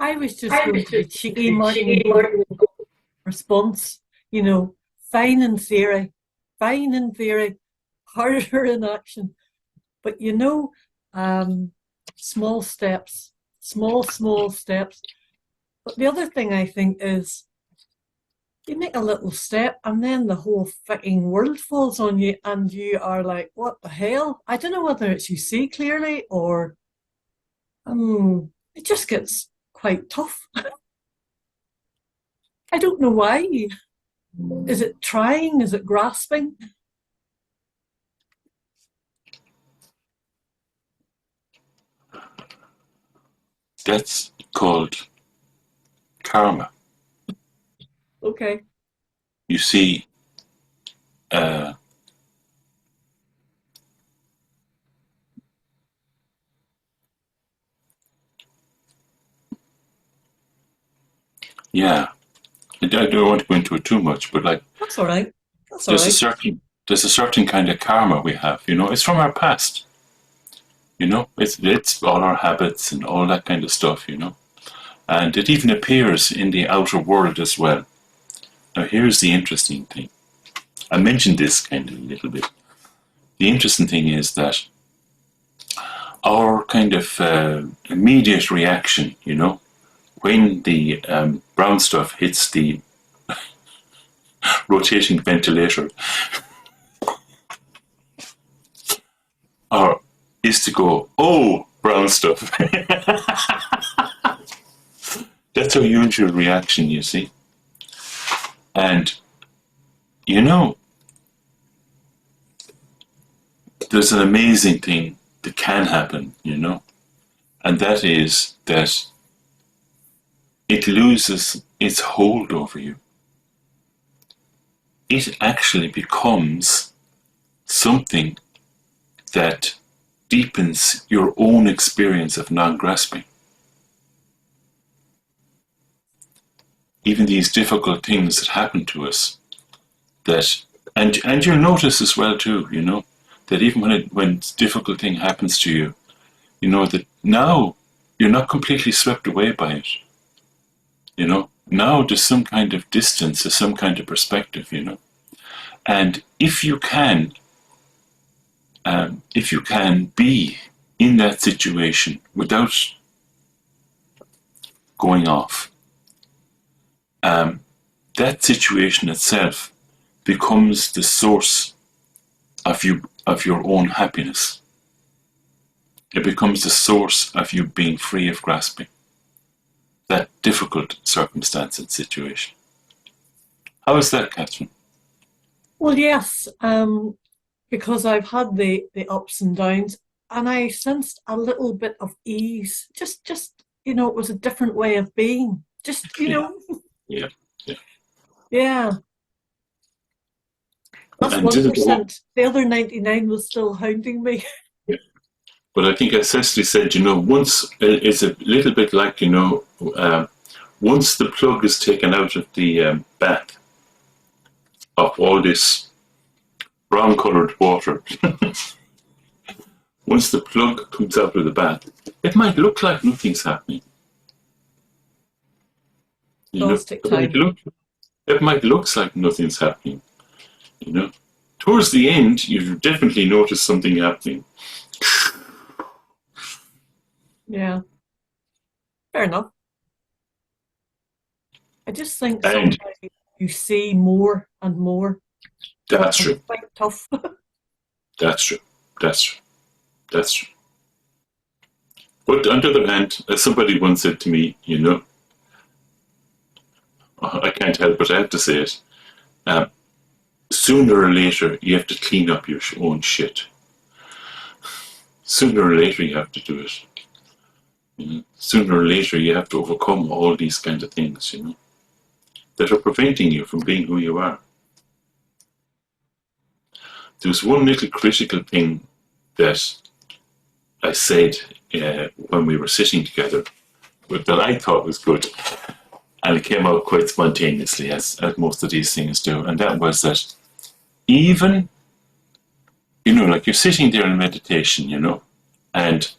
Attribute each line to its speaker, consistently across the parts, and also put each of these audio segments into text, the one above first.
Speaker 1: I was just going to be cheeky, Martin, and go response. You know, fine in theory, fine in theory, harder in action. But um, small steps, small steps. But the other thing I think is you make a little step and then the whole fucking world falls on you and you are like, what the hell? I don't know whether it's you see clearly or it just gets quite tough. I don't know why. Is it trying? Is it grasping?
Speaker 2: That's called karma.
Speaker 1: Okay.
Speaker 2: You see, uh, yeah, I don't want to go into it too much, but like,
Speaker 1: That's all right. That's all
Speaker 2: there's a
Speaker 1: right.
Speaker 2: certain there's a certain kind of karma we have. You know, it's from our past. You know, it's all our habits and all that kind of stuff. You know, and it even appears in the outer world as well. Now, here's the interesting thing. I mentioned this kind of a little bit. The interesting thing is that our kind of immediate reaction, you know, when the brown stuff hits the rotating ventilator, or is to go, oh, brown stuff. That's our usual reaction, you see. And, you know, there's an amazing thing that can happen, you know, and that is that it loses its hold over you. It actually becomes something that deepens your own experience of non-grasping. Even these difficult things that happen to us, that and you'll notice as well too, you know, that even when difficult thing happens to you, you know that now you're not completely swept away by it. You know, now there's some kind of distance, there's some kind of perspective, you know. And if you can be in that situation without going off, that situation itself becomes the source of your own happiness. It becomes the source of you being free of grasping that difficult circumstance and situation. How is that, Catherine?
Speaker 1: Well, yes, because I've had the ups and downs, and I sensed a little bit of ease. Just it was a different way of being. Just
Speaker 2: Yeah, yeah, yeah.
Speaker 1: yeah. That's
Speaker 2: And
Speaker 1: one
Speaker 2: did it all?
Speaker 1: percent. The other 99 was still hounding me.
Speaker 2: Yeah. But I think I essentially said, you know, once it's a little bit like, you know, once the plug is taken out of the bath of all this brown coloured water, once the plug comes out of the bath, it might look like nothing's happening. You know,
Speaker 1: Does take time.
Speaker 2: it might look like nothing's happening. You know, towards the end, you definitely notice something happening.
Speaker 1: Yeah, fair enough. I just think
Speaker 2: And
Speaker 1: sometimes you see more and more,
Speaker 2: that's
Speaker 1: and
Speaker 2: true.
Speaker 1: it's quite tough.
Speaker 2: That's true. That's true. That's true. But on the other hand, as somebody once said to me, you know, I can't help it, I have to say it. Um, Sooner or later, you have to clean up your own shit. Sooner or later, you have to do it. You know? Sooner or later, you have to overcome all these kind of things, you know, that are preventing you from being who you are. There was one little critical thing that I said when we were sitting together that I thought was good, and it came out quite spontaneously, as most of these things do, and that was that even, you know, like you're sitting there in meditation, you know, and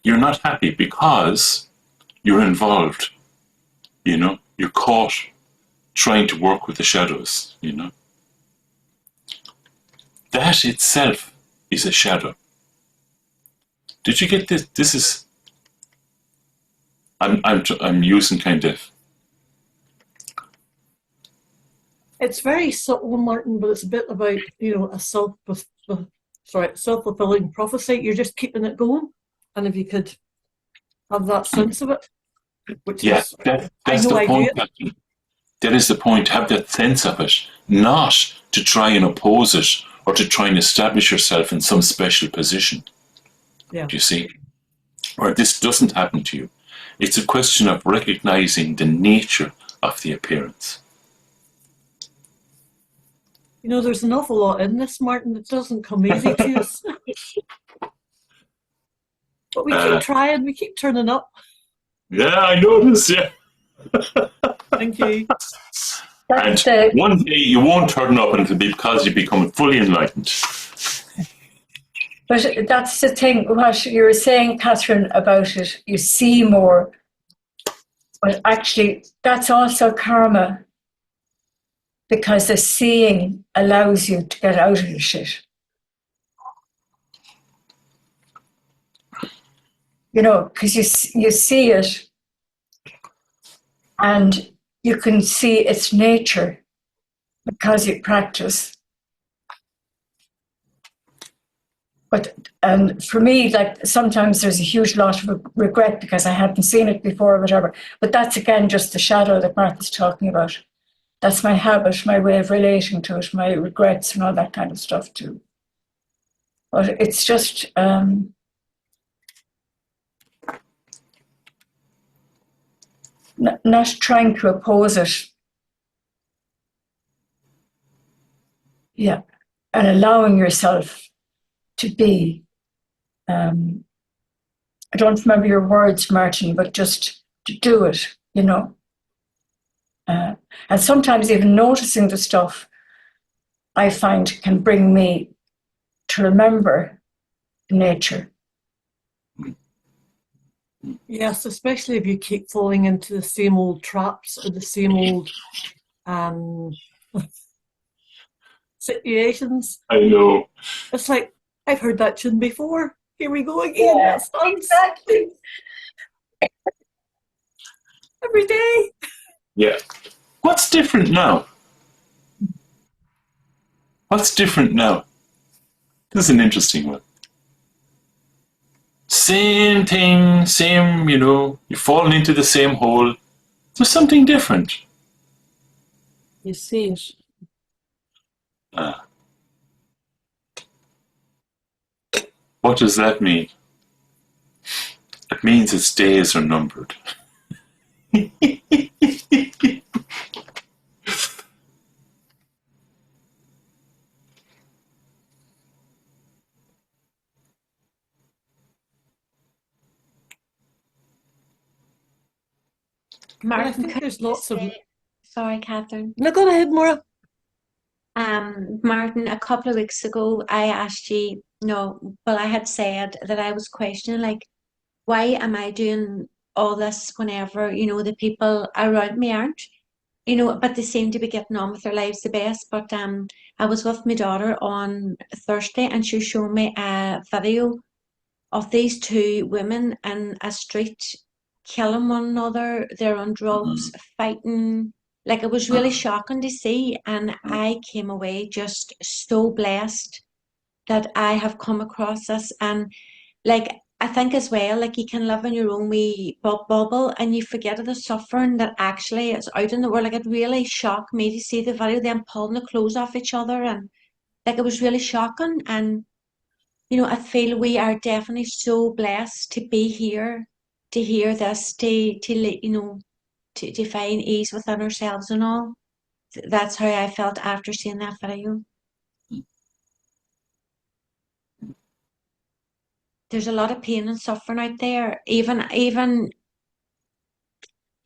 Speaker 2: you're not happy because you're involved, you know, you're caught trying to work with the shadows, you know. That itself is a shadow. Did you get this? This is, I'm using kind of.
Speaker 1: It's very subtle, Martin, but it's a bit about, you know, a self-fulfilling prophecy. You're just keeping it going, and if you could have that sense of it, which
Speaker 2: Yeah,
Speaker 1: is,
Speaker 2: that's
Speaker 1: I know
Speaker 2: the
Speaker 1: I do
Speaker 2: point,
Speaker 1: it.
Speaker 2: Captain. That is the point. Have that sense of it, not to try and oppose it or to try and establish yourself in some special position.
Speaker 1: Yeah.
Speaker 2: Do you see? Or this doesn't happen to you. It's a question of recognizing the nature of the appearance.
Speaker 1: You know, there's an awful lot in this, Martin. It doesn't come easy to us. But we keep trying, we keep turning up.
Speaker 2: Yeah, I noticed, yeah.
Speaker 1: Thank you.
Speaker 2: And one day you won't turn up and it'll be because you become fully enlightened.
Speaker 3: But that's the thing, what you were saying, Catherine, about it, you see more. But actually, that's also karma, because the seeing allows you to get out of the shit. You know, because you see it and you can see its nature because you practice. But for me, like sometimes there's a huge lot of regret because I hadn't seen it before or whatever. But that's again just the shadow that Martha's talking about. That's my habit, my way of relating to it, my regrets and all that kind of stuff too. But it's just not trying to oppose it. Yeah, and allowing yourself to be. I don't remember your words, Martin, but just to do it, you know. And sometimes even noticing the stuff I find can bring me to remember nature.
Speaker 1: Yes, especially if you keep falling into the same old traps or the same old situations.
Speaker 2: I know.
Speaker 1: It's like, I've heard that tune before. Here we go again.
Speaker 3: Yeah,
Speaker 1: That's dance.
Speaker 3: exactly.
Speaker 1: Every day.
Speaker 2: Yeah. What's different now? What's different now? This is an interesting one. Same thing, same, you know, you've fallen into the same hole. There's something different.
Speaker 1: You see it.
Speaker 2: What does that mean? It means its days are numbered.
Speaker 1: But I
Speaker 4: Martin,
Speaker 1: think
Speaker 4: could
Speaker 1: there's
Speaker 4: I
Speaker 1: lots of.
Speaker 4: say- Sorry, Catherine.
Speaker 1: No, go ahead, Maura.
Speaker 4: Martin, a couple of weeks ago, I asked you, I had said that I was questioning, like, why am I doing all this whenever, the people around me aren't? But they seem to be getting on with their lives the best. But I was with my daughter on Thursday and she showed me a video of these two women in a street killing one another. They're on drugs, fighting. Like it was really shocking to see. And I came away just so blessed that I have come across this. And like I think as well, like you can live in your own wee bubble and you forget of the suffering that actually is out in the world. Like it really shocked me to see the video, them pulling the clothes off each other, and like it was really shocking. And I feel we are definitely so blessed to be here, to hear this, to find ease within ourselves and all. That's how I felt after seeing that video. There's a lot of pain and suffering out there. Even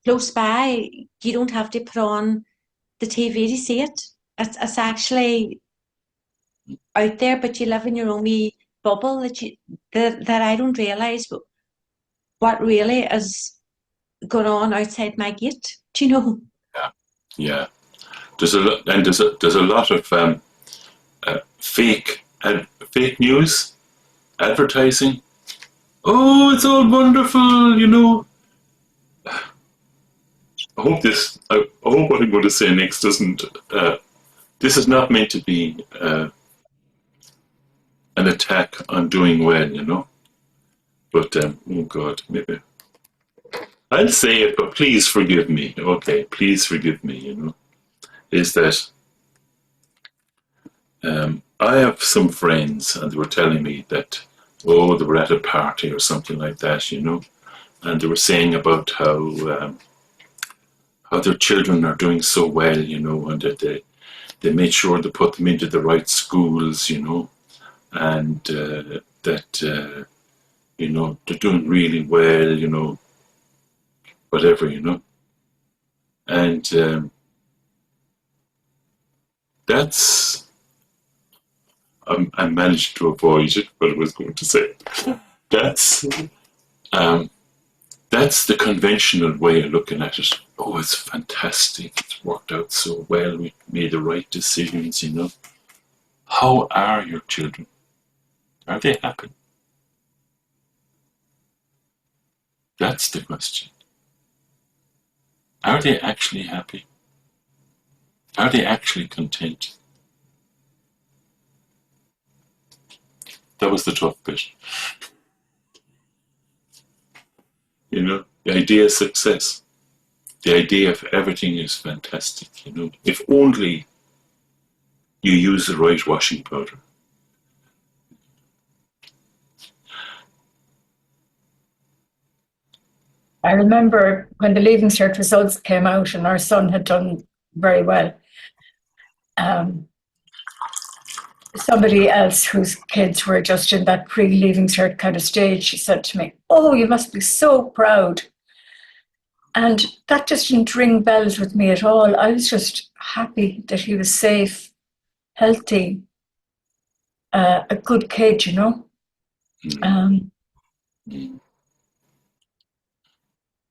Speaker 4: close by, you don't have to put on the TV to see it. It's actually out there, but you live in your own wee bubble that I don't realise what really is gone on outside my gate. Do you know?
Speaker 2: Yeah. There's a lot of fake news, advertising. Oh, it's all wonderful, you know. I hope what I'm going to say next doesn't. This is not meant to be an attack on doing well, you know. But oh God, maybe I'll say it, but please forgive me. Okay, please forgive me. You know, is that I have some friends, and they were telling me that they were at a party or something like that, you know, and they were saying about how their children are doing so well, you know, and that they made sure to put them into the right schools, you know, and that you know, they're doing really well, you know, whatever, you know. And that's, I managed to avoid it, what I was going to say. That's the conventional way of looking at it. Oh, it's fantastic. It's worked out so well. We made the right decisions, you know. How are your children? Are they happy? That's the question. Are they actually happy? Are they actually content? That was the tough bit. You know, the idea of success, the idea of everything is fantastic, you know. If only you use the right washing powder.
Speaker 3: I remember when the Leaving Cert results came out and our son had done very well. Somebody else whose kids were just in that pre-Leaving Cert kind of stage, she said to me, "Oh, you must be so proud." And that just didn't ring bells with me at all. I was just happy that he was safe, healthy, a good kid, you know.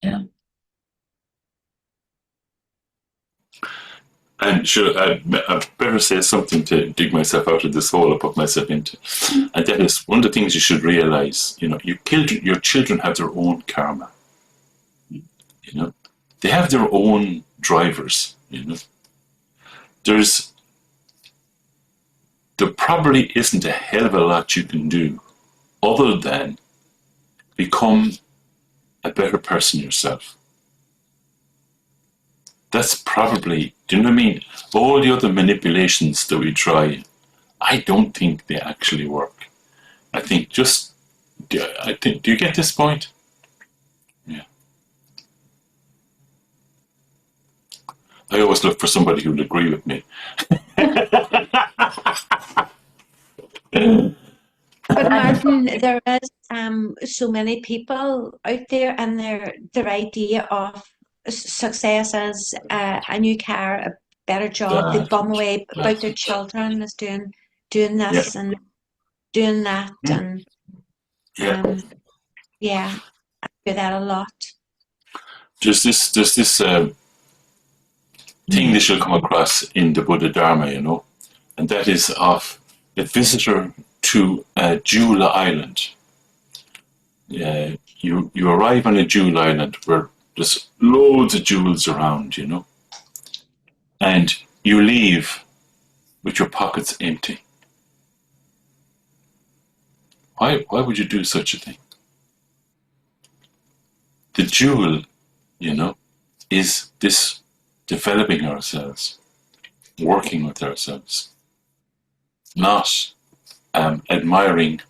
Speaker 3: Yeah.
Speaker 2: And sure, I better say something to dig myself out of this hole I put myself into. And that is one of the things you should realize, you know, your children have their own karma. You know, they have their own drivers, you know. There probably isn't a hell of a lot you can do other than become a better person yourself. That's probably, do you know what I mean? All the other manipulations that we try, I don't think they actually work. I think do you get this point? Yeah. I always look for somebody who would agree with me.
Speaker 4: But Martin, there is so many people out there, and their idea of success as a new car, a better job, they bum away about their children as doing this and doing that, and yeah, I do that a lot.
Speaker 2: There's this thing that you'll come across in the Buddha Dharma, you know, and that is of a visitor to Jewel Island. You arrive on a Jewel Island where there's loads of jewels around, you know, and you leave with your pockets empty. Why would you do such a thing? The jewel, you know, is this developing ourselves, working with ourselves, not admiring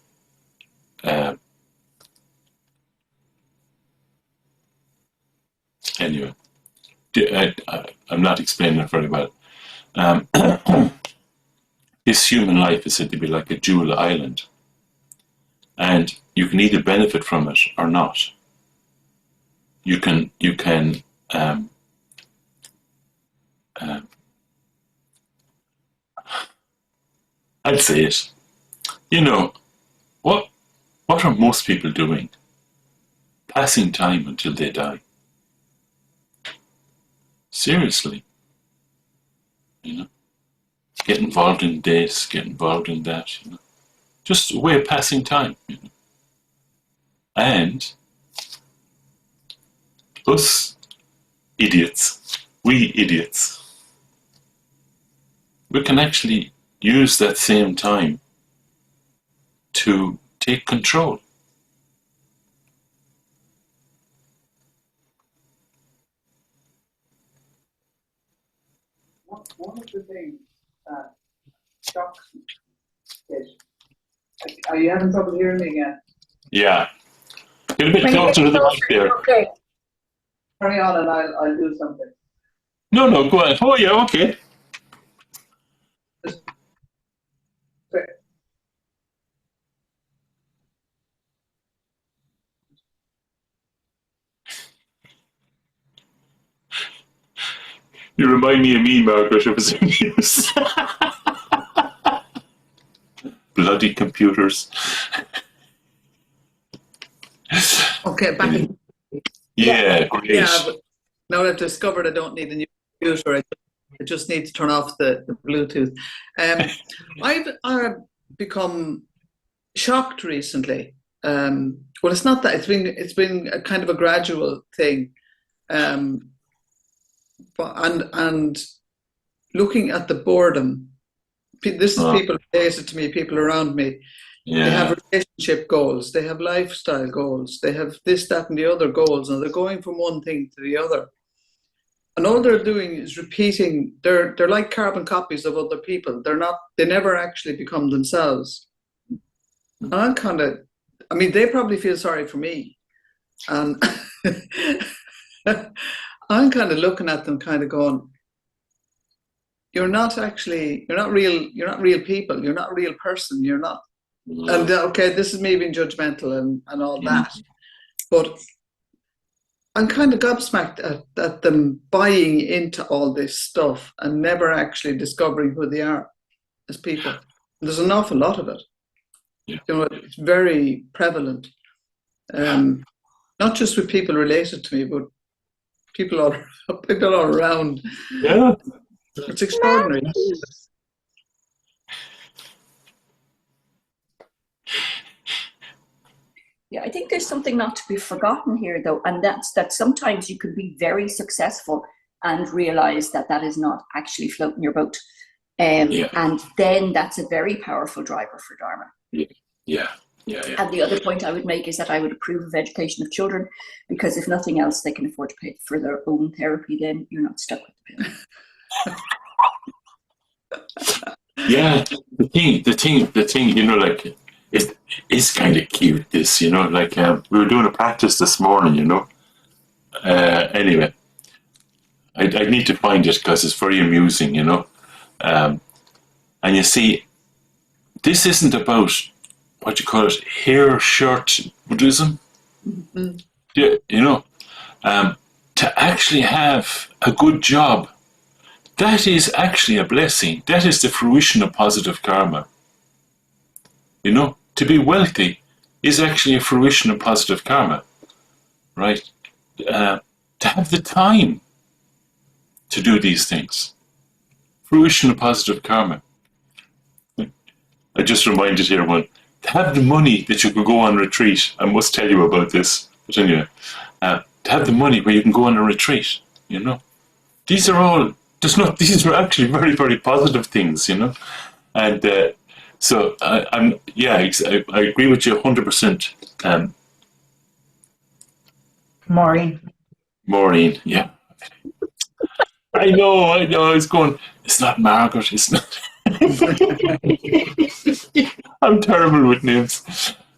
Speaker 2: anyway. I'm not explaining it very well. This human life is said to be like a jewel island, and you can either benefit from it or not. You can I'd say it. You know, what are most people doing? Passing time until they die. Seriously, you know. Get involved in this, get involved in that, you know. Just a way of passing time, you know. And us idiots, we idiots, we can actually use that same time to take control.
Speaker 5: One of the things that shocks me is, are you having trouble hearing me again?
Speaker 2: Yeah. Get a bit
Speaker 3: When you
Speaker 2: closer to
Speaker 3: get
Speaker 2: the
Speaker 3: closer,
Speaker 2: mic there.
Speaker 3: okay.
Speaker 5: Carry on and I'll do something.
Speaker 2: No, go ahead. Oh, yeah, okay. You remind me of me, Margaret, if it's any use. Bloody computers.
Speaker 5: Okay, back in.
Speaker 2: Yeah, great.
Speaker 5: Yeah, but now I've discovered I don't need a new computer. I just need to turn off the Bluetooth. I've become shocked recently. Well, it's not that. It's been a kind of a gradual thing. But and looking at the boredom. This is people related to me, people around me.
Speaker 2: Yeah.
Speaker 5: They have relationship goals, they have lifestyle goals, they have this, that, and the other goals, and they're going from one thing to the other. And all they're doing is repeating. They're like carbon copies of other people. They never actually become themselves. And I'm kind of, I mean, they probably feel sorry for me. And I'm kind of looking at them, kind of going, you're not real people. You're not a real person. You're not. And okay, this is me being judgmental and all that. But I'm kind of gobsmacked at them buying into all this stuff and never actually discovering who they are as people. There's an awful lot of it.
Speaker 2: Yeah.
Speaker 5: You know, it's very prevalent. Not just with people related to me, but people all around.
Speaker 2: Yeah.
Speaker 5: It's extraordinary.
Speaker 6: Yeah, I think there's something not to be forgotten here, though, and that's that sometimes you could be very successful and realize that that is not actually floating your boat. And then that's a very powerful driver for Dharma.
Speaker 2: Yeah.
Speaker 6: And the other point I would make is that I would approve of education of children, because if nothing else, they can afford to pay for their own therapy, then you're not stuck with the bill.
Speaker 2: Yeah, the thing, you know, like, it's kind of cute, this, you know, like, we were doing a practice this morning, you know. Anyway, I need to find it because it's very amusing, you know. And you see, this isn't about, what you call it, hair shirt Buddhism. Mm-hmm. Yeah, you know, to actually have a good job, that is actually a blessing. That is the fruition of positive karma. You know, to be wealthy is actually a fruition of positive karma, right? To have the time to do these things, fruition of positive karma. I just reminded here one, to have the money that you could go on retreat. I must tell you about this, but anyway, to have the money where you can go on a retreat, you know. These are actually very, very positive things, you know. And so I agree with you 100%. Maureen, yeah. I know, it's going, it's not Margaret, it's not. I'm terrible with names.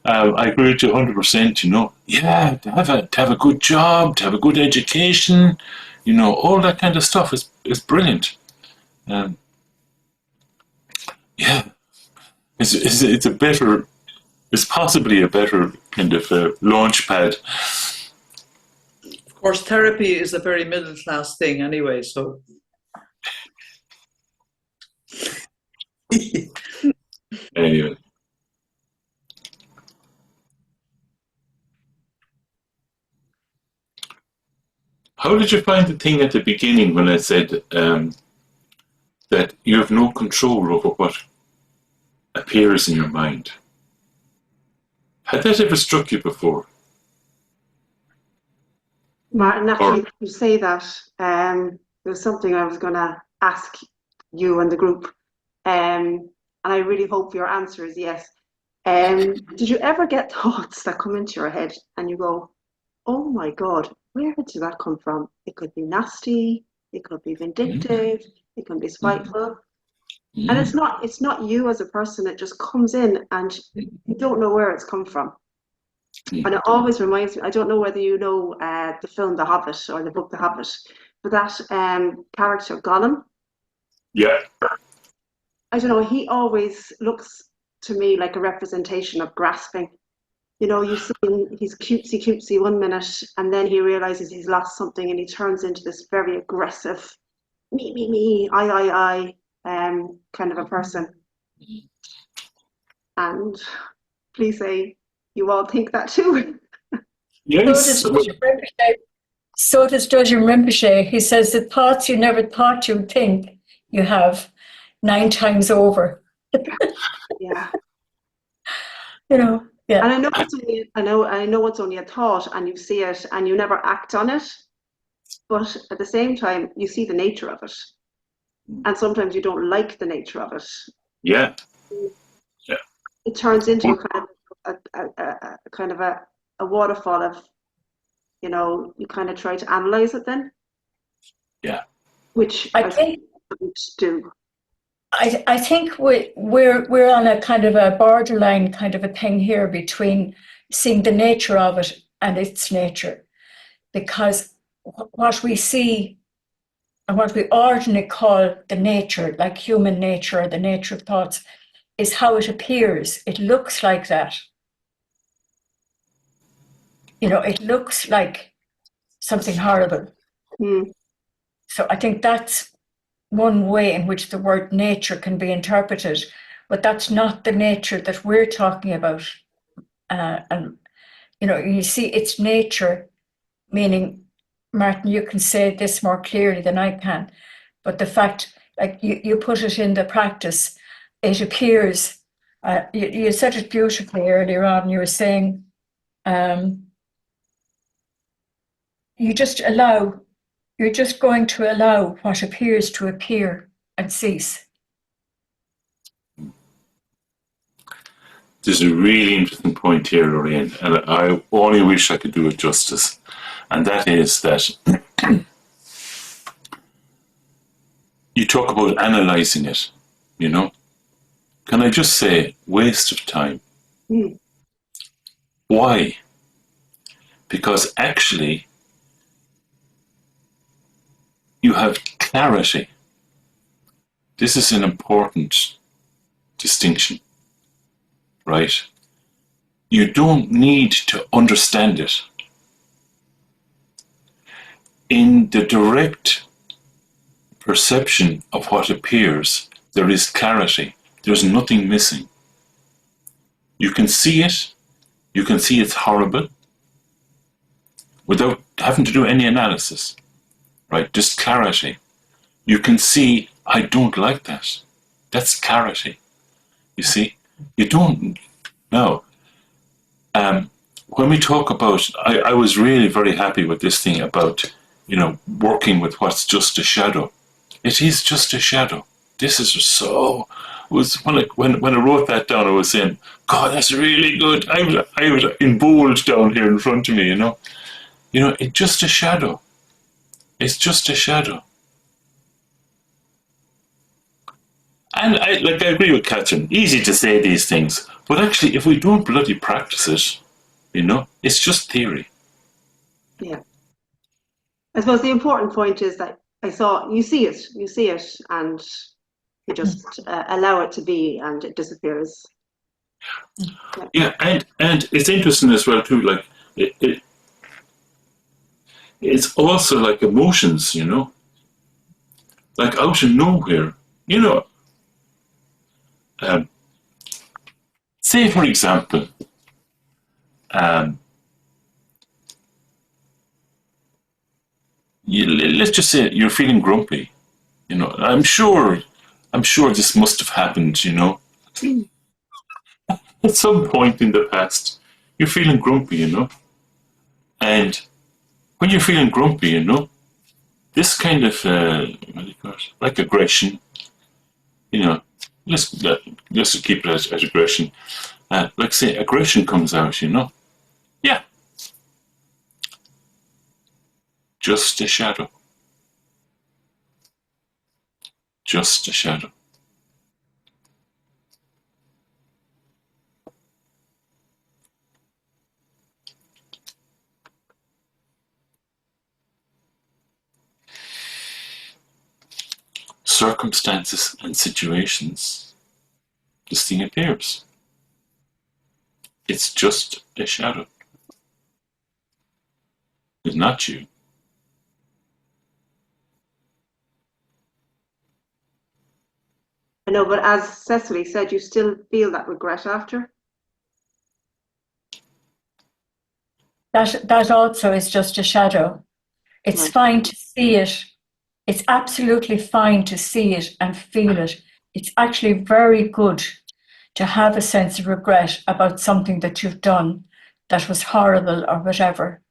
Speaker 2: I agree with you 100%, you know. Yeah, to have a good job, to have a good education, you know, all that kind of stuff is brilliant. Yeah, it's possibly a better kind of launch pad.
Speaker 5: Of course, therapy is a very middle class thing anyway, so.
Speaker 2: Anyway. How did you find the thing at the beginning when I said that you have no control over what appears in your mind? Had that ever struck you before?
Speaker 7: Martin, after you say that, there was something I was going to ask you and the group, and I really hope your answer is yes. Did you ever get thoughts that come into your head and you go, oh my God, where did that come from? It could be nasty, it could be vindictive, it can be spiteful. And it's not you as a person, it just comes in and you don't know where it's come from. And it always reminds me, I don't know whether you know the film The Hobbit or the book The Hobbit, but that character Gollum.
Speaker 2: Yeah.
Speaker 7: I don't know, he always looks to me like a representation of grasping. You know, you see him, he's cutesy 1 minute, and then he realizes he's lost something and he turns into this very aggressive, me, I, kind of a person. And please say you all think that too.
Speaker 2: Yes.
Speaker 3: So does Dodger Rinpoche. He says the thoughts you never thought you'd think you have 9 times over.
Speaker 7: Yeah.
Speaker 3: You know, yeah.
Speaker 7: And I know it's only a thought, and you see it and you never act on it, but at the same time you see the nature of it, and sometimes you don't like the nature of it.
Speaker 2: Yeah.
Speaker 7: It turns into a kind of a waterfall of, you know, you kind of try to analyze it then.
Speaker 2: Yeah.
Speaker 7: Which
Speaker 3: I think
Speaker 7: do.
Speaker 3: I think we're on a kind of a borderline kind of a thing here between seeing the nature of it and its nature, because what we see and what we ordinarily call the nature, like human nature or the nature of thoughts, is how it appears. It looks like that. You know, it looks like something horrible. So I think that's one way in which the word nature can be interpreted, but that's not the nature that we're talking about. And, you know, you see its nature, meaning, Martin, you can say this more clearly than I can, but the fact, like you put it in the practice, it appears, you said it beautifully earlier on, you were saying, you're just going to allow what appears to appear and cease.
Speaker 2: There's a really interesting point here, Lorraine, and I only wish I could do it justice. And that is that you talk about analysing it, you know. Can I just say, waste of time? Why? Because actually, you have clarity. This is an important distinction, right? You don't need to understand it. In the direct perception of what appears, there is clarity. There's nothing missing. You can see it. You can see it's horrible without having to do any analysis, right? Just clarity. You can see, I don't like that. That's clarity. You see? You don't know. When we talk about, I was really very happy with this thing about, you know, working with what's just a shadow. It is just a shadow. This is so. Was when I wrote that down, I was saying, God, that's really good. I was in bold down here in front of me, you know. You know, it's just a shadow. It's just a shadow. And I agree with Catherine. Easy to say these things, but actually, if we don't bloody practice it, you know, it's just theory.
Speaker 7: Yeah. I suppose the important point is that you see it, and you just allow it to be, and it disappears.
Speaker 2: Yeah, and it's interesting as well too. Like it's also like emotions, you know, like out of nowhere, you know. Say, for example, let's just say you're feeling grumpy. You know, I'm sure this must have happened. You know, at some point in the past, you're feeling grumpy. You know, and when you're feeling grumpy, you know, this kind of what do you call it? Like aggression. You know, let's keep it as aggression. Like say, aggression comes out. You know, yeah, just a shadow. Just a shadow. Circumstances and situations, this thing appears. It's just a shadow. It's not you.
Speaker 7: I know, but as Cecily said, you still feel that regret after?
Speaker 3: That also is just a shadow. It's
Speaker 7: Right.
Speaker 3: fine to see it. It's absolutely fine to see it and feel it. It's actually very good to have a sense of regret about something that you've done that was horrible or whatever.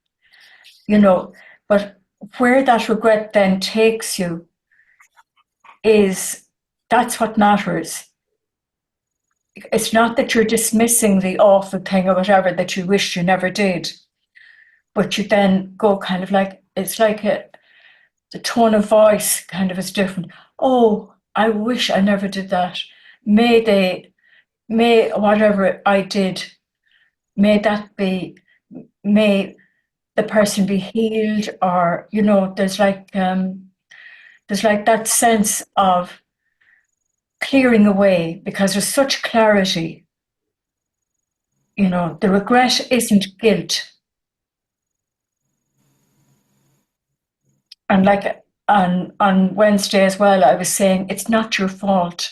Speaker 3: You know, but where that regret then takes you that's what matters. It's not that you're dismissing the awful thing or whatever that you wish you never did, but you then go kind of like, it's like the tone of voice kind of is different. Oh, I wish I never did that. May whatever I did, may the person be healed, or, you know, there's like that sense of clearing away because there's such clarity. You know, the regret isn't guilt. And like on Wednesday as well, I was saying it's not your fault.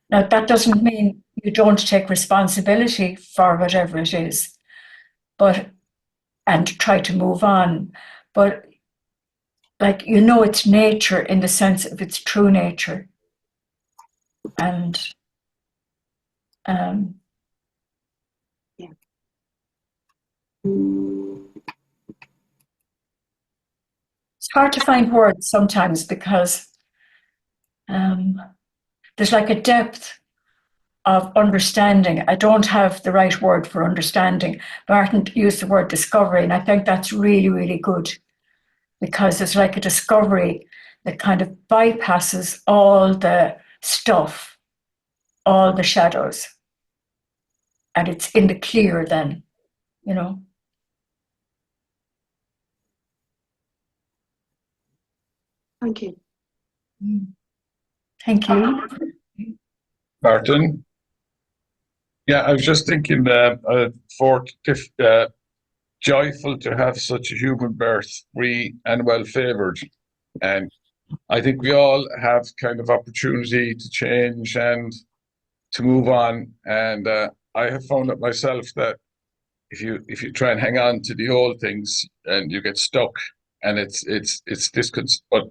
Speaker 3: Now, that doesn't mean you don't take responsibility for whatever it is, and try to move on. But like, you know, it's nature in the sense of its true nature. And
Speaker 7: Yeah.
Speaker 3: It's hard to find words sometimes because there's like a depth of understanding. I don't have the right word for understanding. Martin used the word discovery, and I think that's really, really good because it's like a discovery that kind of bypasses all the stuff, all the shadows, and it's in the clear then, you know.
Speaker 7: Thank you.
Speaker 3: Thank you.
Speaker 8: Martin? Yeah, I was just thinking joyful to have such a human birth, free and well favored. And I think we all have kind of opportunity to change and to move on. And I have found it myself that if you try and hang on to the old things and you get stuck and it's but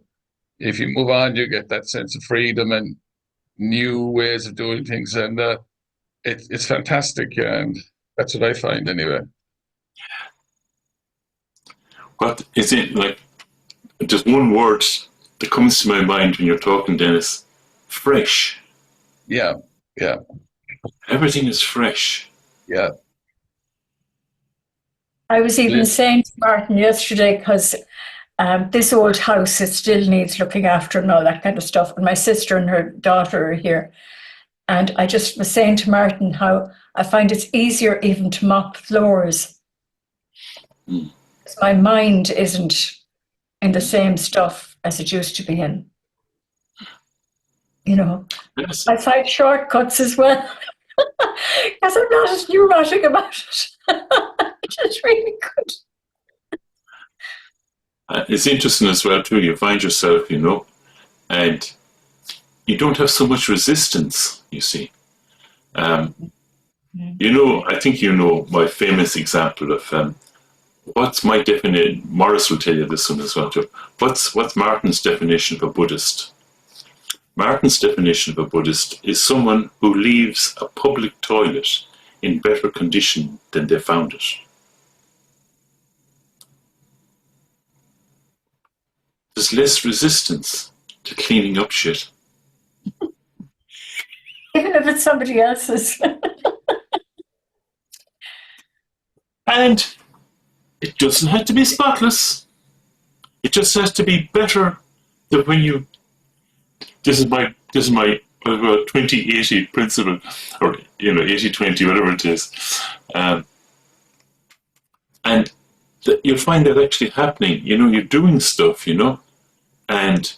Speaker 8: if you move on, you get that sense of freedom and new ways of doing things, and it's fantastic, and that's what I find anyway.
Speaker 2: What is it like? Just one word that comes to my mind when you're talking, Dennis: fresh.
Speaker 8: Yeah.
Speaker 2: Everything is fresh.
Speaker 8: Yeah.
Speaker 3: I was even saying to Martin yesterday, because this old house, it still needs looking after and all that kind of stuff. And my sister and her daughter are here. And I just was saying to Martin how I find it's easier even to mop floors. My mind isn't in the same stuff as it used to be in. You know,
Speaker 2: Yes.
Speaker 3: I find shortcuts as well. Because I'm not as neurotic about it. Which is really good.
Speaker 2: It's interesting as well too. You find yourself, you know, and you don't have so much resistance. You see, you know. I think you know my famous example of what's my definition? Morris will tell you this one as well too. What's Martin's definition of a Buddhist? Martin's definition of a Buddhist is someone who leaves a public toilet in better condition than they found it. There's less resistance to cleaning up shit.
Speaker 3: Even if it's somebody else's.
Speaker 2: And it doesn't have to be spotless. It just has to be better than when you. This is my 20-80 principle, or 80-20, whatever it is, and you'll find that actually happening. You're doing stuff, and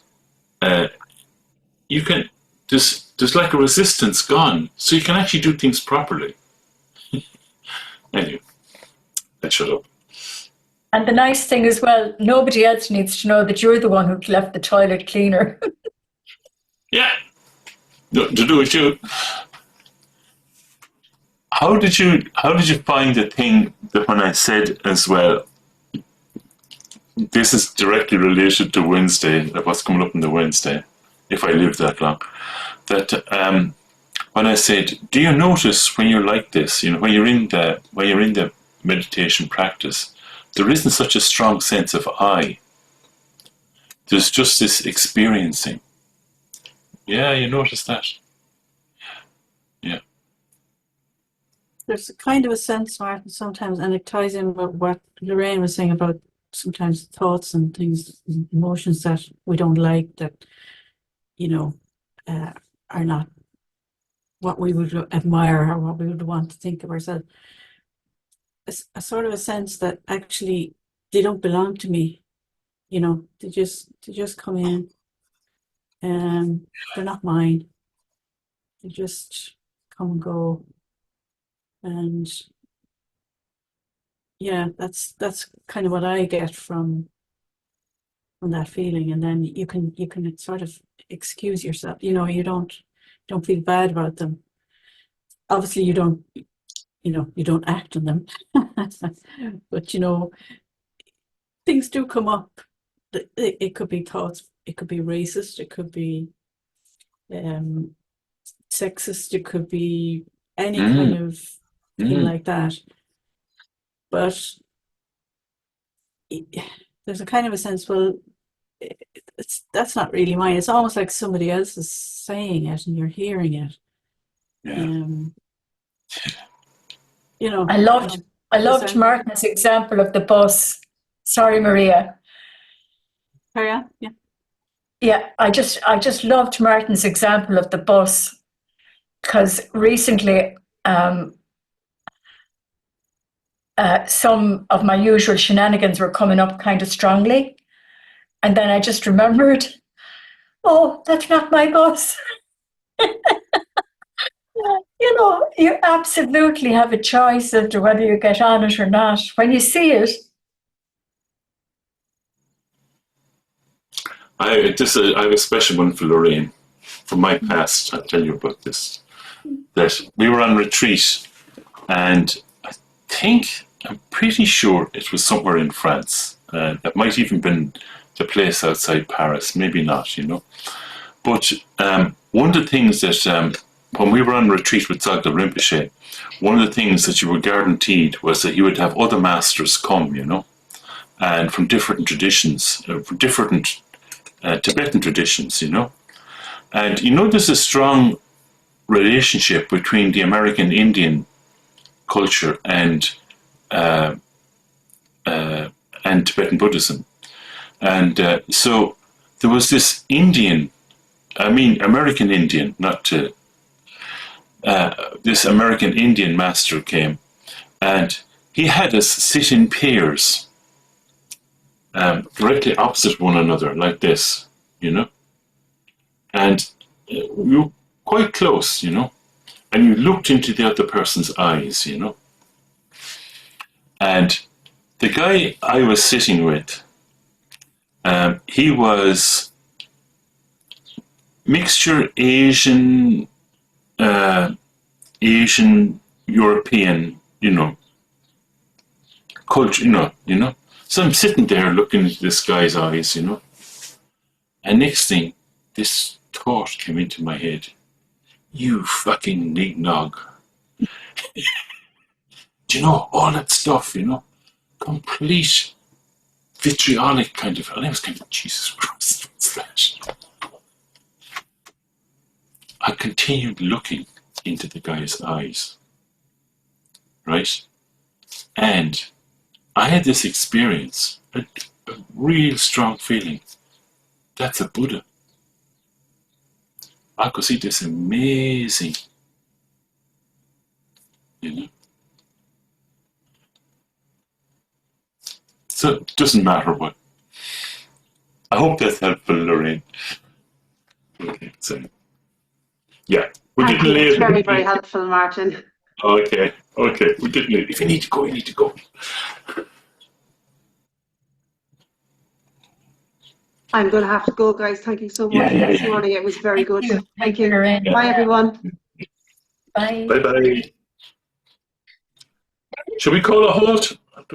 Speaker 2: you can. There's like a resistance gone, so you can actually do things properly. Anyway, let's shut up.
Speaker 3: And the nice thing as well, nobody else needs to know that you're the one who left the toilet cleaner.
Speaker 2: Yeah. No, to do with you. How did you find the thing that when I said as well, this is directly related to Wednesday, what's coming up on the Wednesday, if I live that long, that when I said, do you notice when you're like this, when you're in the meditation practice, there isn't such a strong sense of I. There's just this experiencing. Yeah, you notice that. Yeah.
Speaker 1: There's a kind of a sense, Martin, sometimes, and it ties in with what Lorraine was saying about sometimes thoughts and things, emotions that we don't like, that, are not what we would admire or what we would want to think of ourselves. A sort of a sense that actually they don't belong to me, they just come in. They're not mine. They just come and go. And yeah, that's kind of what I get from that feeling. And then you can sort of excuse yourself. You don't feel bad about them. Obviously, you don't act on them. But things do come up. It could be thoughts. It could be racist. It could be sexist. It could be any kind of thing like that. But there's a kind of a sense, well, that's not really mine. It's almost like somebody else is saying it and you're hearing it.
Speaker 2: Yeah.
Speaker 3: I loved Martin's example of the bus. Sorry, Maria.
Speaker 1: Carry on. Yeah.
Speaker 3: Yeah, I just loved Martin's example of the bus, because recently some of my usual shenanigans were coming up kind of strongly, and then I just remembered, oh, that's not my bus. You absolutely have a choice as to whether you get on it or not. When you see it,
Speaker 2: I have a special one for Lorraine from my past. I'll tell you about this. That we were on retreat, and I'm pretty sure it was somewhere in France. It might even been the place outside Paris, maybe not, But one of the things that when we were on retreat with Tsogda Rinpoche, one of the things that you were guaranteed was that you would have other masters come, and from different traditions, from different Tibetan traditions, And there's a strong relationship between the American Indian culture and Tibetan Buddhism. And so there was this American Indian, this American Indian master came, and he had us sit in pairs, directly opposite one another, like this, and we were quite close, and you looked into the other person's eyes, and the guy I was sitting with, he was mixture Asian, European, culture, you know. So I'm sitting there looking into this guy's eyes, you know. And next thing, this thought came into my head. You fucking neat-nog. Do you know, all that stuff, you know, complete vitriolic kind of, and I was kind of, Jesus Christ, what's that? I continued looking into the guy's eyes, right? And I had this experience, a real strong feeling. That's a Buddha. I could see this amazing, you know. So it doesn't matter what. I hope that's helpful, Lorraine. Okay, so yeah, we
Speaker 7: Thank
Speaker 2: didn't
Speaker 7: you. It's
Speaker 2: leave.
Speaker 7: very, very helpful, Martin.
Speaker 2: Okay, we didn't leave. If you need to go, you need to go.
Speaker 7: I'm going to have to go, guys. Thank you so much
Speaker 2: Yeah.
Speaker 7: this morning. It was very good. Thank you.
Speaker 3: Lorraine.
Speaker 7: Bye, everyone.
Speaker 3: Bye.
Speaker 2: Bye bye. Should we call a halt?